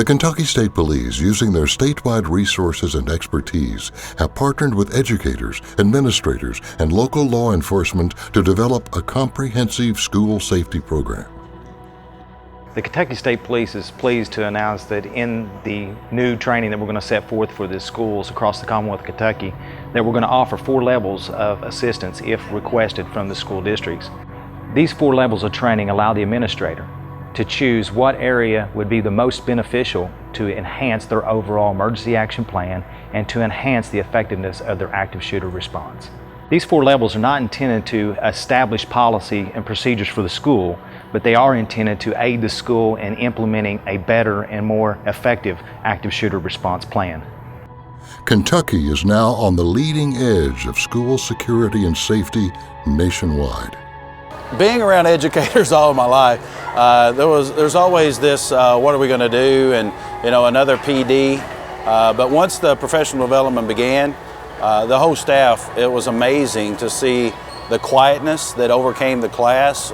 The Kentucky State Police, using their statewide resources and expertise, have partnered with educators, administrators, and local law enforcement to develop a comprehensive school safety program. The Kentucky State Police is pleased to announce that in the new training that we're going to set forth for the schools across the Commonwealth of Kentucky, that we're going to offer 4 levels of assistance if requested from the school districts. These 4 levels of training allow the administrator to choose what area would be the most beneficial to enhance their overall emergency action plan and to enhance the effectiveness of their active shooter response. These 4 levels are not intended to establish policy and procedures for the school, but they are intended to aid the school in implementing a better and more effective active shooter response plan. Kentucky is now on the leading edge of school security and safety nationwide. Being around educators all of my life, there's always this, what are we going to do, and another PD. But once the professional development began, the whole staff, it was amazing to see the quietness that overcame the class.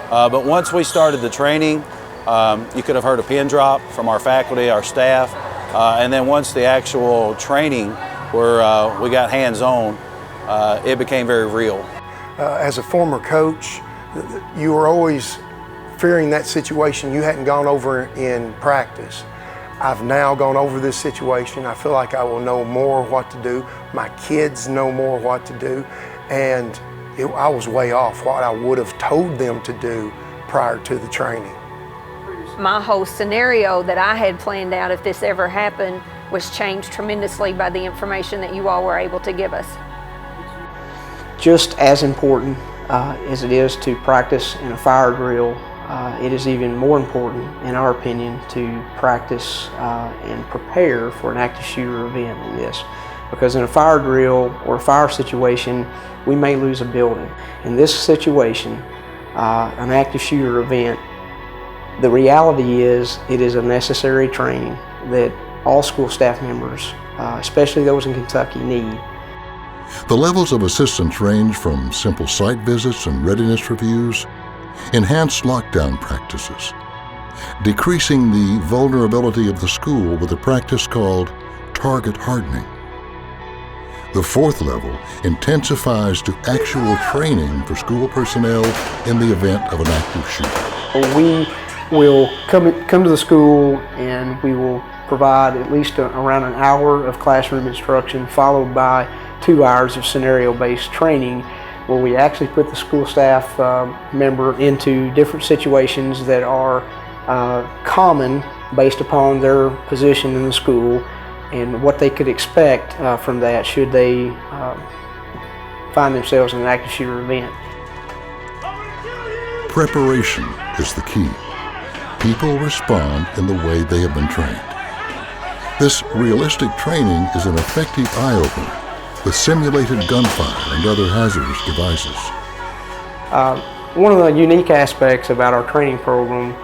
But once we started the training, you could have heard a pin drop from our faculty, our staff, and then once the actual training where we got hands-on, it became very real. As a former coach, you were always fearing that situation you hadn't gone over in practice. I've now gone over this situation. I feel like I will know more what to do. My kids know more what to do. And I was way off what I would have told them to do prior to the training. My whole scenario that I had planned out if this ever happened was changed tremendously by the information that you all were able to give us. Just as important as it is to practice in a fire drill, it is even more important, in our opinion, to practice and prepare for an active shooter event like this. Because in a fire drill or a fire situation, we may lose a building. In this situation, an active shooter event, the reality is it is a necessary training that all school staff members, especially those in Kentucky, need. The levels of assistance range from simple site visits and readiness reviews, enhanced lockdown practices, decreasing the vulnerability of the school with a practice called target hardening. The 4th level intensifies to actual training for school personnel in the event of an active shooter. We will come to the school and we will provide at least around an hour of classroom instruction, followed by 2 hours of scenario-based training, where we actually put the school staff member into different situations that are common based upon their position in the school and what they could expect from that should they find themselves in an active shooter event. Preparation is the key. People respond in the way they have been trained. This realistic training is an effective eye-opener with simulated gunfire and other hazardous devices. One of the unique aspects about our training program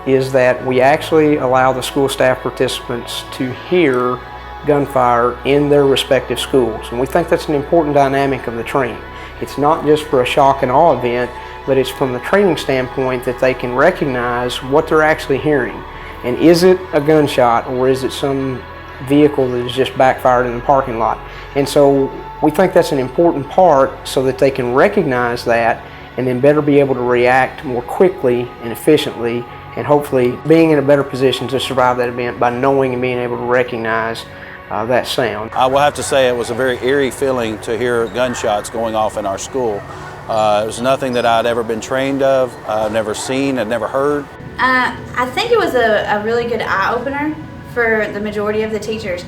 is that we actually allow the school staff participants to hear gunfire in their respective schools. And we think that's an important dynamic of the training. It's not just for a shock and awe event, but it's from the training standpoint that they can recognize what they're actually hearing. And is it a gunshot or is it some vehicle that is just backfired in the parking lot? And so we think that's an important part so that they can recognize that and then better be able to react more quickly and efficiently, and hopefully being in a better position to survive that event by knowing and being able to recognize that sound. I will have to say it was a very eerie feeling to hear gunshots going off in our school. It was nothing that I'd ever been trained of, never seen, I'd never heard. I think it was a really good eye-opener for the majority of the teachers,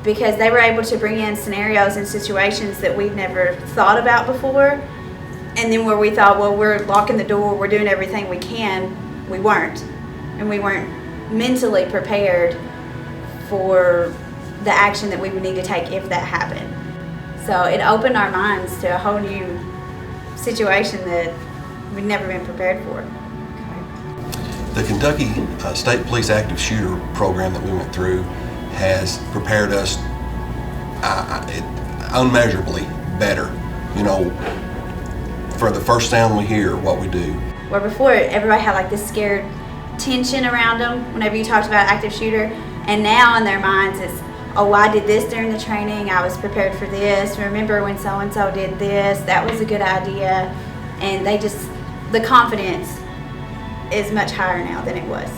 because they were able to bring in scenarios and situations that we've never thought about before. And then where we thought, well, we're locking the door, we're doing everything we can, we weren't. And we weren't mentally prepared for the action that we would need to take if that happened. So it opened our minds to a whole new situation that we'd never been prepared for. The Kentucky State Police Active Shooter program that we went through has prepared us unmeasurably better, for the first sound we hear, what we do. Where before everybody had like this scared tension around them whenever you talked about active shooter, And now in their minds it's, oh, I did this during the training, I was prepared for this, remember when so-and-so did this, that was a good idea. And they just, the confidence is much higher now than it was.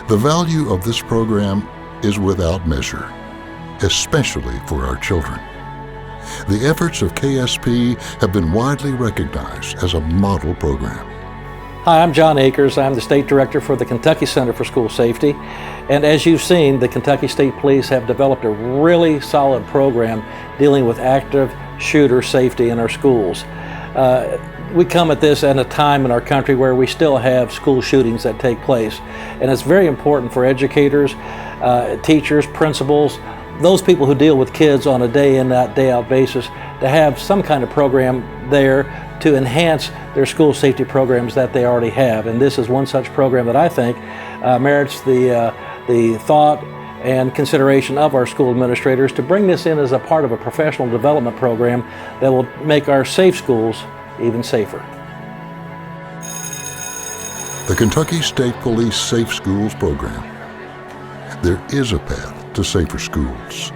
The value of this program is without measure, especially for our children. The efforts of KSP have been widely recognized as a model program. Hi, I'm John Akers. I'm the State Director for the Kentucky Center for School Safety. And as you've seen, the Kentucky State Police have developed a really solid program dealing with active shooter safety in our schools. We come at this at a time in our country where we still have school shootings that take place. And it's very important for educators, teachers, principals, those people who deal with kids on a day in, day out basis, to have some kind of program there to enhance their school safety programs that they already have. And this is one such program that I think merits the thought and consideration of our school administrators to bring this in as a part of a professional development program that will make our safe schools even safer. The Kentucky State Police Safe Schools program. There is a path to safer schools.